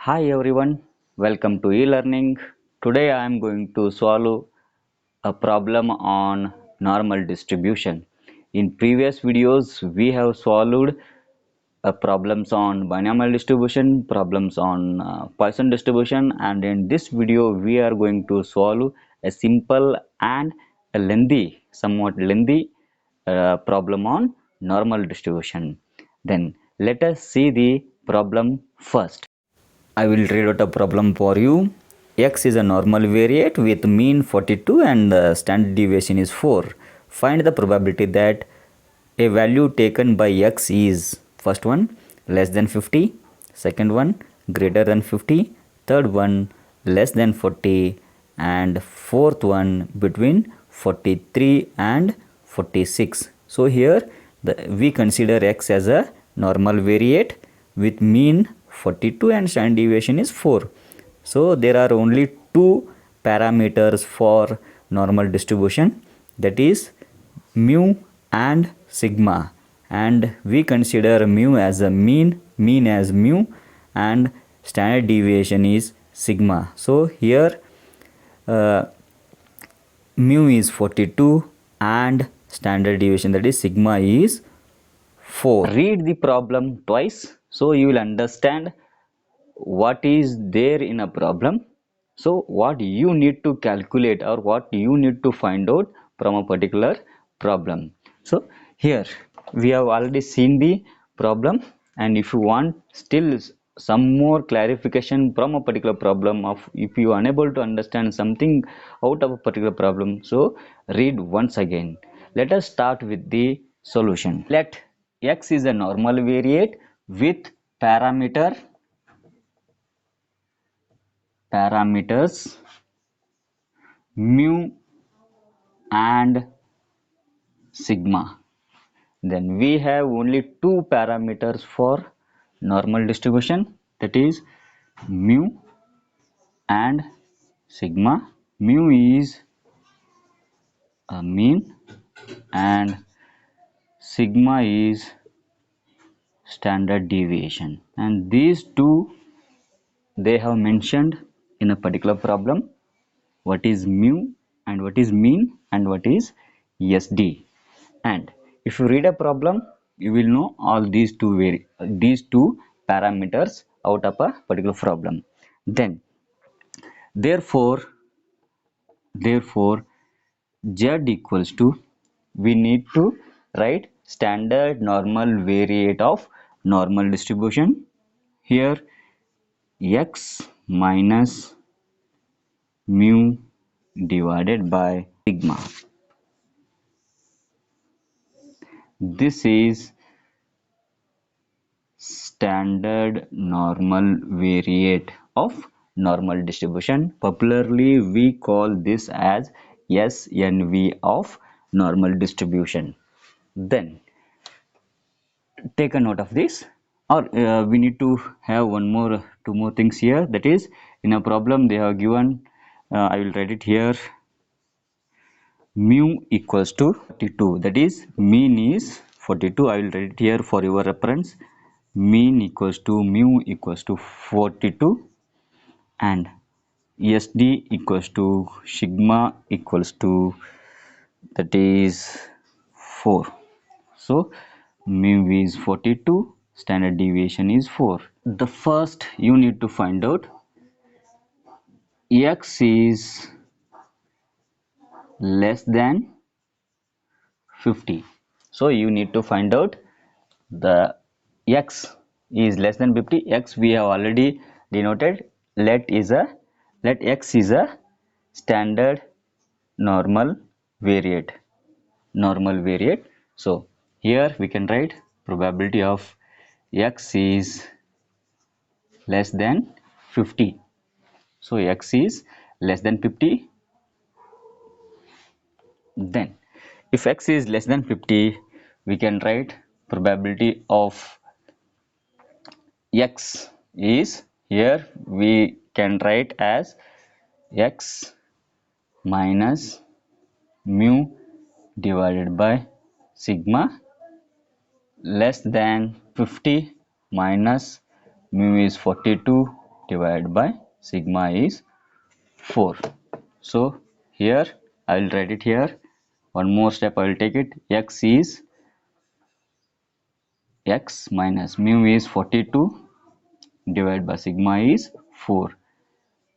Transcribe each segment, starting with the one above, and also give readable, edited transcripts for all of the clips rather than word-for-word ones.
Hi everyone, welcome to e-learning. Today I am going to solve a problem on normal distribution. In previous videos we have solved problems on binomial distribution, problems on Poisson distribution, and in this video we are going to solve a simple and a somewhat lengthy problem on normal distribution. Then let us see the problem first. I will read out a problem for you. X is a normal variate with mean 42 and the standard deviation is 4. Find the probability that a value taken by X is first one less than 50, second one greater than 50, third one less than 40, and fourth one between 43 and 46. So here we consider X as a normal variate with mean 42 and standard deviation is 4. So there are only two parameters for normal distribution, that is mu and sigma, and we consider mu as a mean as mu, and standard deviation is sigma. So here mu is 42 and standard deviation, that is sigma, is 4. Read the problem twice so you will understand what is there in a problem. So what you need to calculate or what you need to find out from a particular problem. So here we have already seen the problem, and if you want still some more clarification from a particular problem, of if you are unable to understand something out of a particular problem, so read once again. Let us start with the solution. Let X is a normal variate with parameters mu and sigma. Then we have only two parameters for normal distribution, that is mu and sigma. Mu is a mean and sigma is standard deviation, and these two they have mentioned in a particular problem what is mu and what is mean and what is SD. And if you read a problem you will know all these two parameters out of a particular problem. Then therefore Z equals to, we need to write standard normal variate of normal distribution. Here X minus mu divided by sigma. This is standard normal variate of normal distribution. Popularly we call this as SNV of normal distribution. Then take a note of this, or we need to have two more things here, that is in a problem they have given, I will write it here, mu equals to 42, that is mean is 42. I will write it here for your reference. Mean equals to mu equals to 42 and SD equals to sigma equals to, that is 4. So mu is 42, standard deviation is 4. The first you need to find out X is less than 50. So you need to find out the X is less than 50. X we have already denoted. Let X is a standard normal variate. So here we can write probability of X is less than 50. So X is less than 50. Then if X is less than 50, we can write probability of X is, here we can write as X minus mu divided by sigma, less than 50 minus mu is 42 divided by sigma is 4. So here I will write it here. One more step I will take it. X minus mu is 42 divided by sigma is 4,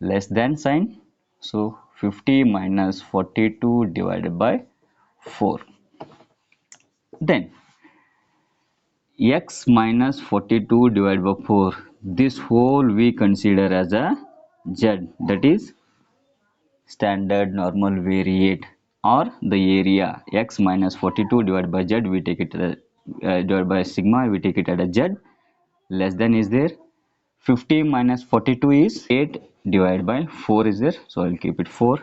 less than sign. So 50 minus 42 divided by 4. Then x minus 42 divided by 4, this whole we consider as a z, that is standard normal variate, or the area. X minus 42 divided by z, we take it divided by sigma, we take it at a z, less than is there. 50 minus 42 is 8 divided by 4 is there, so I will keep it 4.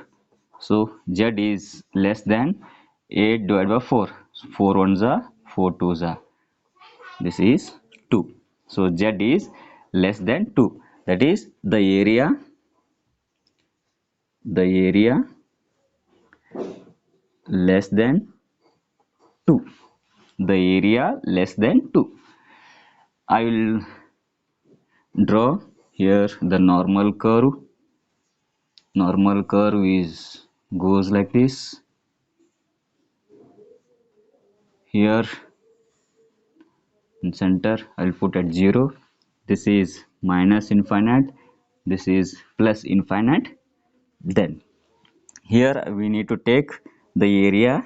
So z is less than 8 divided by 4. 4 ones are 4 twos are, this is 2. So z is less than 2, that is the area less than 2, the area less than 2. I will draw here the normal curve. Normal curve is goes like this. Here in center I will put at 0. This is minus infinite, this is plus infinite. Then here we need to take the area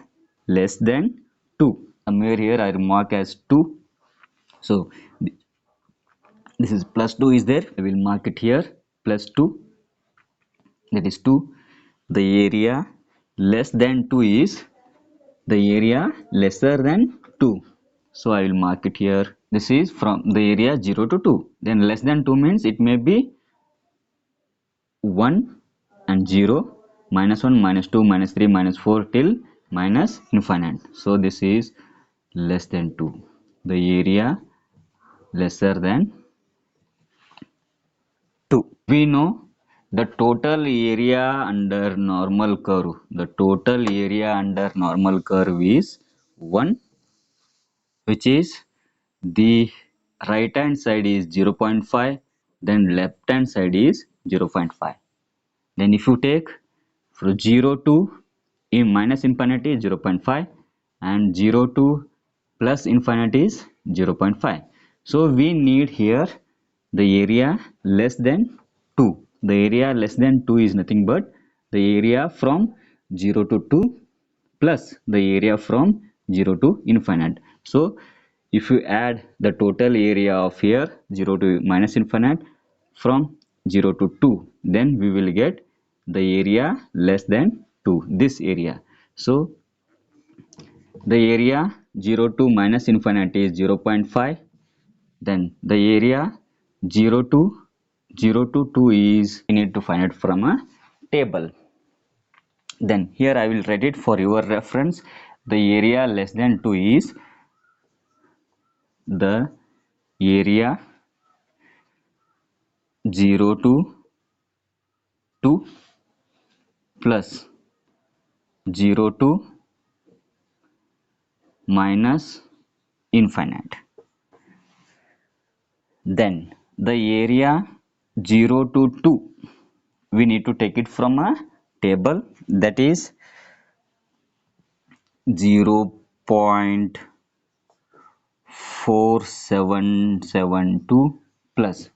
less than 2. Somewhere here I mark as 2. So this is plus 2 is there, I will mark it here plus 2, that is 2. The area less than 2 is the area lesser than 2. So I will mark it here. This is from the area 0 to 2. Then less than 2 means it may be 1 and 0, minus 1, minus 2, minus 3, minus 4 till minus infinite. So this is less than 2. The area lesser than 2. We know the total area under normal curve. The total area under normal curve is 1, which is the right hand side is 0.5, then left hand side is 0.5. Then if you take from 0 to in minus infinity is 0.5 and 0 to plus infinity is 0.5. So we need here the area less than 2. The area less than 2 is nothing but the area from 0 to 2 plus the area from 0 to infinite. So if you add the total area of here 0 to minus infinite from 0 to 2, then we will get the area less than 2, this area. So the area 0 to minus infinity is 0.5, then the area 0 to 2 is, we need to find it from a table. Then here I will write it for your reference. The area less than 2 is the area 0 to 2 plus 0 to minus infinite. Then the area 0 to 2, we need to take it from a table, that is 0.4772 plus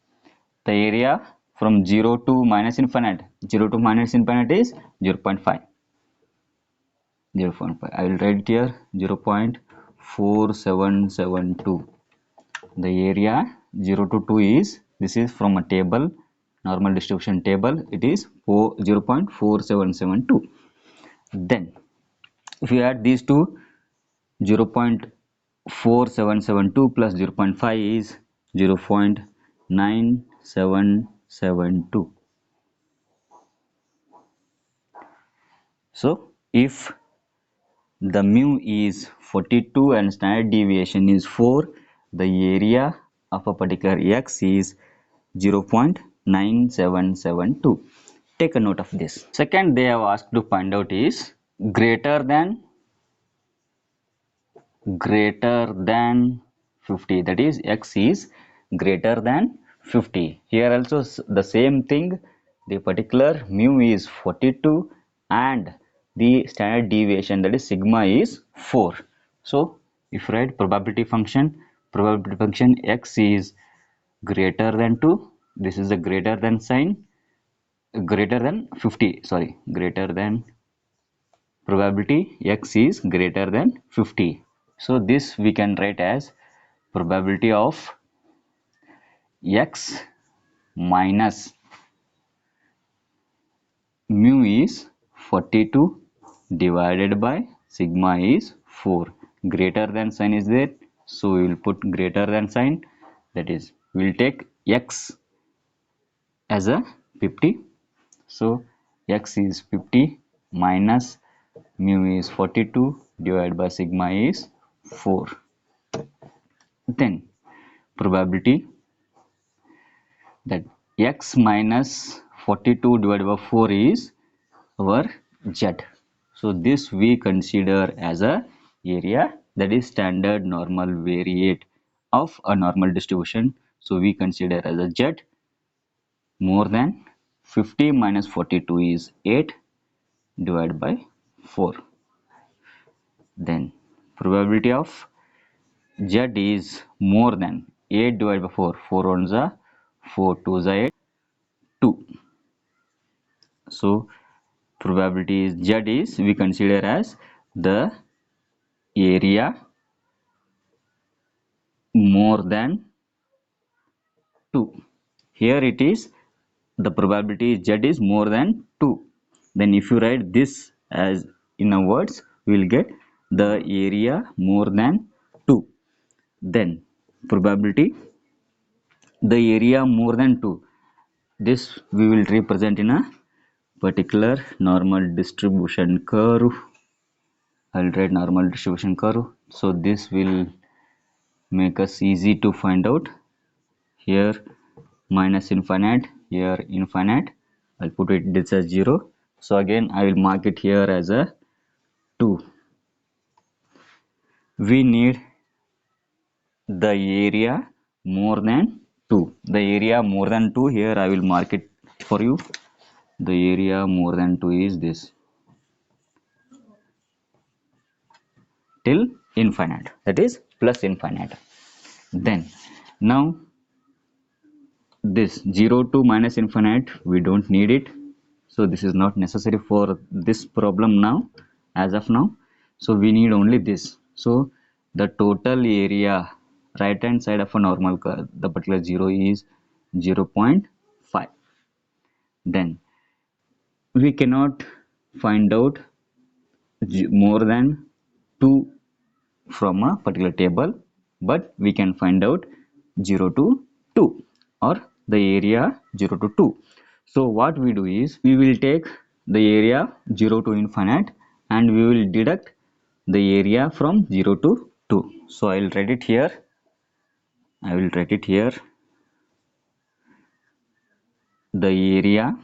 the area from 0 to minus infinite. 0 to minus infinite is 0.5. 0.5. I will write it here 0.4772. The area 0 to 2 is, this is from a table, normal distribution table, it is 0.4772. Then if you add these two, 0.4772 plus 0.5 is 0.9772. So if the mu is 42 and standard deviation is 4, the area of a particular x is 0.9772. Take a note of this. Second, they have asked to find out is greater than 50, that is x is greater than 50. Here also the same thing, the particular mu is 42 and the standard deviation, that is sigma, is 4. So if you write probability function x is greater than 2, this is a greater than sign, greater than 50, sorry, greater than, probability x is greater than 50. So this we can write as probability of x minus mu is 42 divided by sigma is 4. Greater than sign is there, so we will put greater than sign, that is we will take x as a 50. So x is 50 minus mu is 42 divided by sigma is 4. Then probability that x minus 42 divided by 4 is our z. So this we consider as a area, that is standard normal variate of a normal distribution. So we consider as a z. More than 50 minus 42 is 8 divided by 4. Then probability of z is more than 8 divided by 4. 4 ones are 4 twos are 8, 2. So probability is z is we consider as the area more than 2. Here it is, the probability z is more than 2. Then if you write this as in a words, we will get the area more than 2. Then probability the area more than 2, this we will represent in a particular normal distribution curve. I'll write normal distribution curve, so this will make us easy to find out. Here minus infinite, here infinite, I'll put it this as 0. So again I will mark it here as a 2. We need the area more than 2. The area more than 2, here I will mark it for you. The area more than 2 is this, till infinite, that is plus infinite. Then now this 0 to minus infinite, we don't need it, so this is not necessary for this problem now, as of now. So we need only this. So the total area right hand side of a normal curve, the particular 0 is 0.5. Then we cannot find out more than 2 from a particular table, but we can find out 0 to 2 or the area 0 to 2. So what we do is we will take the area 0 to infinite and we will deduct the area from 0 to 2. So I will write it here. The area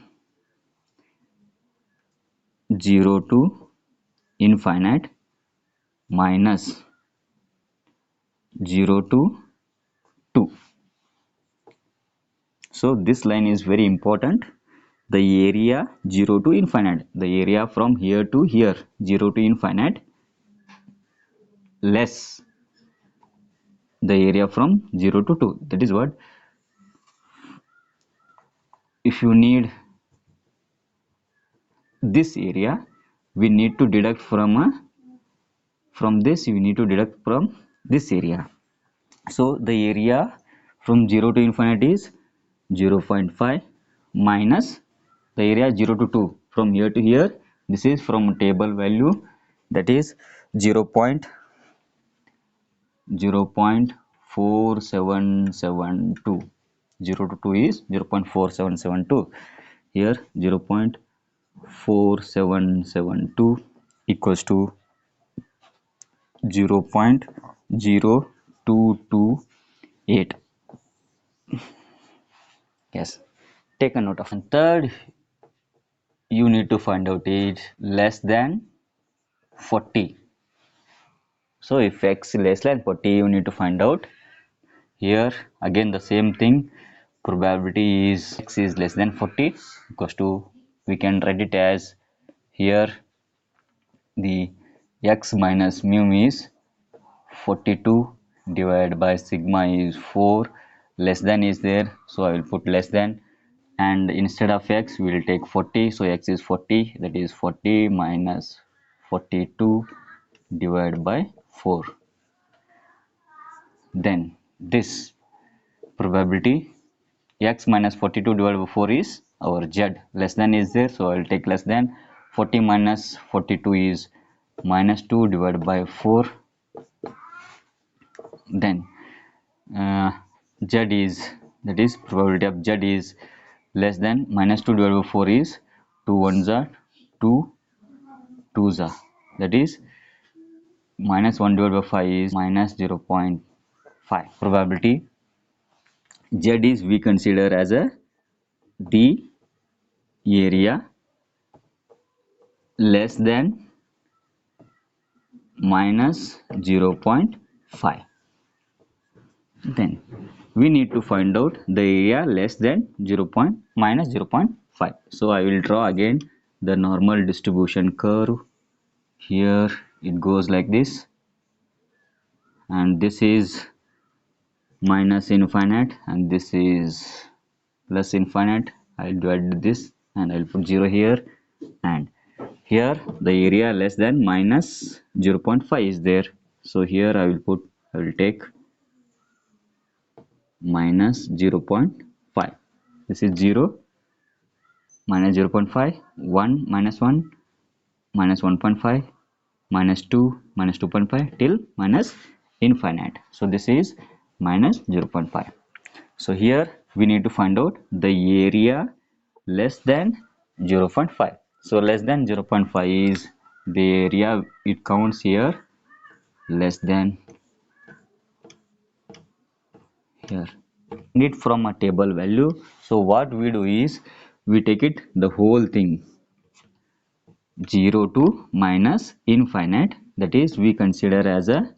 0 to infinite minus 0 to 2. So this line is very important. The area 0 to infinite, the area from here to here, 0 to infinite, less the area from 0 to 2. That is what, if you need this area, we need to deduct from this, we need to deduct from this area. So the area from 0 to infinite is 0.5 minus the area 0 to 2, from here to here, this is from table value, that is 0.4772. 0 to 2 is 0.4772. Here 0.4772 equals to 0.0228. Yes, take a note of. And third, you need to find out is less than 40. So if x less than 40, you need to find out. Here again the same thing, probability is x is less than 40 equals to, we can write it as, here the x minus mu is 42 divided by sigma is 4, less than is there, so I will put less than, and instead of x we will take 40, so x is 40, that is 40 minus 42 divided by 4. Then this probability x minus 42 divided by 4 is our z, less than is there, so I will take less than. 40 minus 42 is minus 2 divided by 4. Then z is, that is probability of z is less than, minus 2 divided by 4 is 2 ones are 2 2s are, that is minus 1 divided by 5 is minus 0.5. Probability z is we consider as a the area less than minus 0.5. Then we need to find out the area less than minus 0.5. So I will draw again the normal distribution curve. Here it goes like this, and this is minus infinite and this is plus infinite. I'll divide this and I'll put 0 here, and here the area less than minus 0.5 is there, so here I will take minus 0.5. This is 0 minus 0.5, 1 minus 1 minus 1.5 minus 2 minus 2.5 till minus infinite. So this is minus 0.5. So here we need to find out the area less than 0.5. So less than 0.5 is the area, it counts here less than, here it from a table value. So what we do is we take it the whole thing 0 to minus infinite, that is we consider as a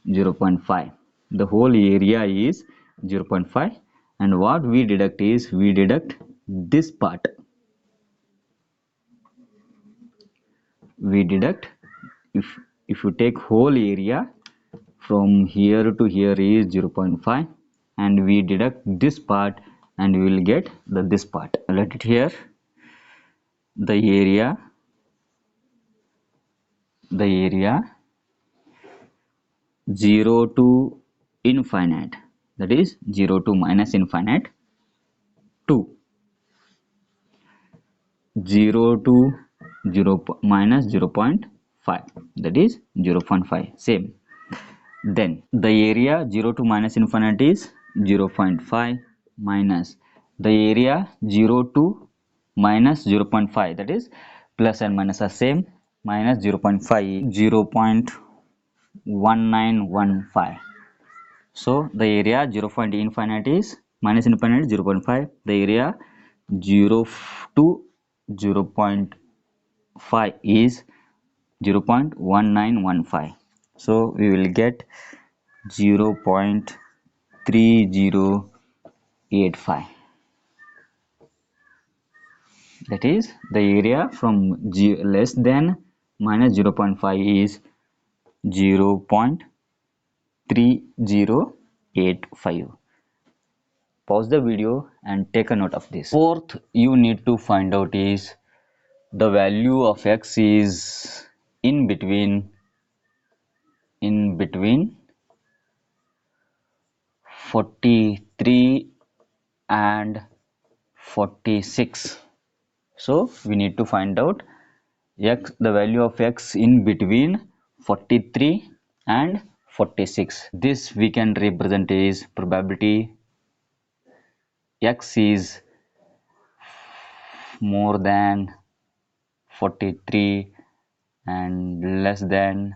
0.5. the whole area is 0.5, and what we deduct is we deduct this part, we deduct, if you take whole area from here to here is 0.5, and we deduct this part and we will get this part. Let it here, the area 0 to infinite, that is 0 to minus infinite, 2 0 to 0 minus 0.5, that is 0.5, same. Then the area 0 to minus infinite is 0.5 minus the area 0 to minus 0.5, that is plus and minus are same, minus 0.5 0.1915. So the area 0 point infinite is minus infinite 0.5, the area 0 to 0.5 is 0.1915. So we will get 0.3085. That is the area from less than minus 0.5 is 0.3085. Pause the video and take a note of this. Fourth you need to find out is the value of x is in between 43 and 46. So we need to find out x, the value of x in between 43 and 46. This we can represent is probability x is more than 43 and less than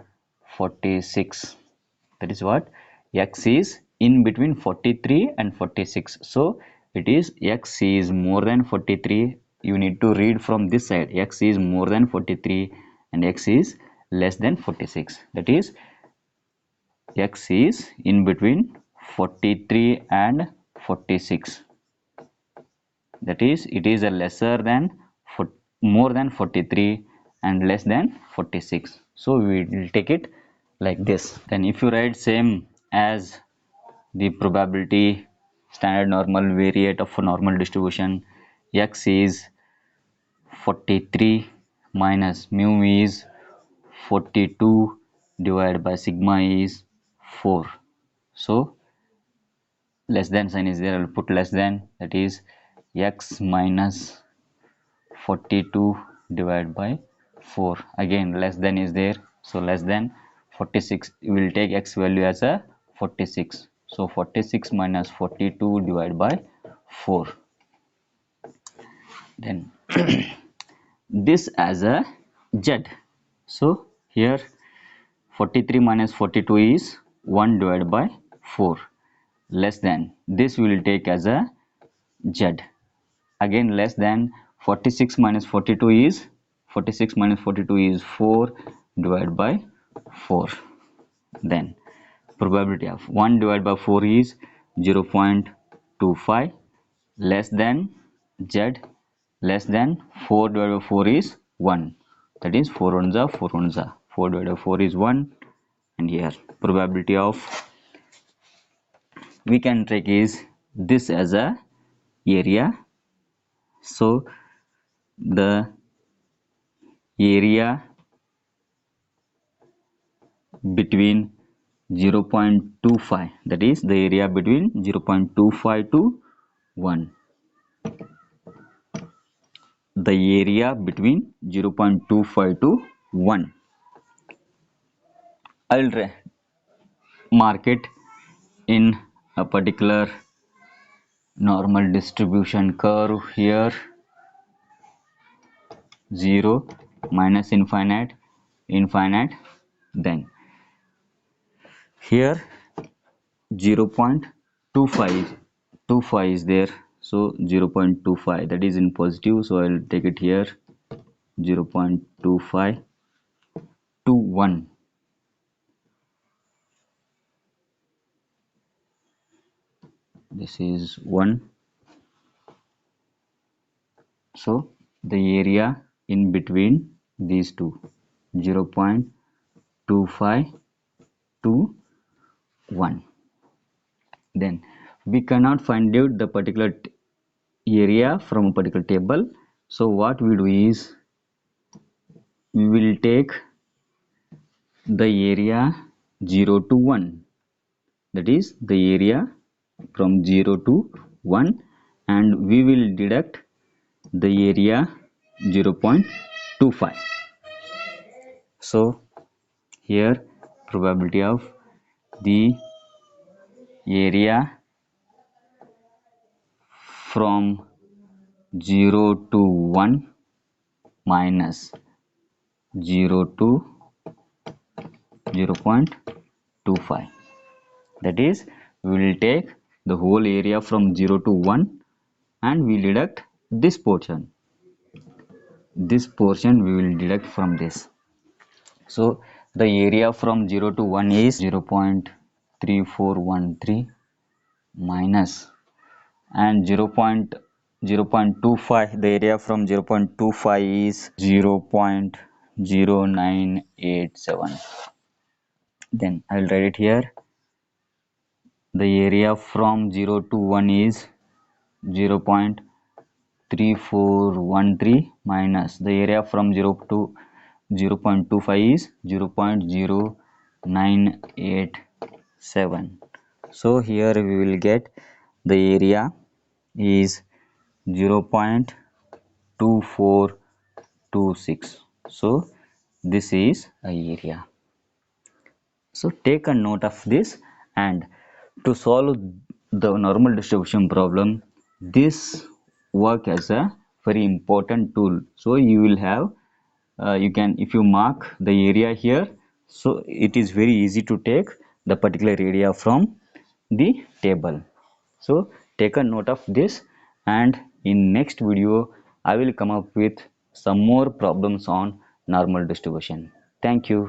46. That is what x is in between 43 and 46. So it is x is more than 43. You need to read from this side, x is more than 43 and x is less than 46. That is x is in between 43 and 46. that is it is a lesser than more than 43 and less than 46. So we will take it like this. Then if you write same as the probability standard normal variate of a normal distribution, x is 43 minus mu is 42 divided by sigma is 4. So less than sign is there, I will put less than, that is x minus 42 divided by 4. Again less than is there, so less than 46, we will take x value as a 46. So 46 minus 42 divided by 4. Then this as a z. So here 43 minus 42 is 1 divided by 4, less than, this we will take as a z. Again less than 46 minus 42 is 4 divided by 4. Then probability of 1 divided by 4 is 0.25, less than z, less than 4 divided by 4 is 1, that is 4 ones are 4 ones are 4 divided by 4 is 1. And here probability of we can take is this as a area. So the area between 0.25, that is the area between 0.25 to 1, the area between 0.25 to 1, I will mark it in a particular normal distribution curve here, 0 minus infinite, infinite. Then here 0.25 is there, so 0.25 that is in positive, so I will take it here 0.25 to 1. This is 1. So the area in between these two, 0.25 to 1. Then we cannot find out the particular area from a particular table, so what we do is we will take the area 0 to 1, that is the area from 0 to 1, and we will deduct the area 0.25. So here probability of the area from 0 to 1 minus 0 to 0.25, that is we will take the whole area from 0 to 1 and we deduct this portion we will deduct from this. So the area from 0 to 1 is 0.3413 minus, and 0.25, the area from 0.25 is 0.0987. Then I will write it here, the area from 0 to 1 is 0.3413 minus the area from 0 to 0.25 is 0.0987. So here we will get the area is 0.2426. So this is a area. So take a note of this, and to solve the normal distribution problem, this work as a very important tool. So you will have you can, if you mark the area here, so it is very easy to take the particular area from the table. So take a note of this, and in next video I will come up with some more problems on normal distribution. Thank you.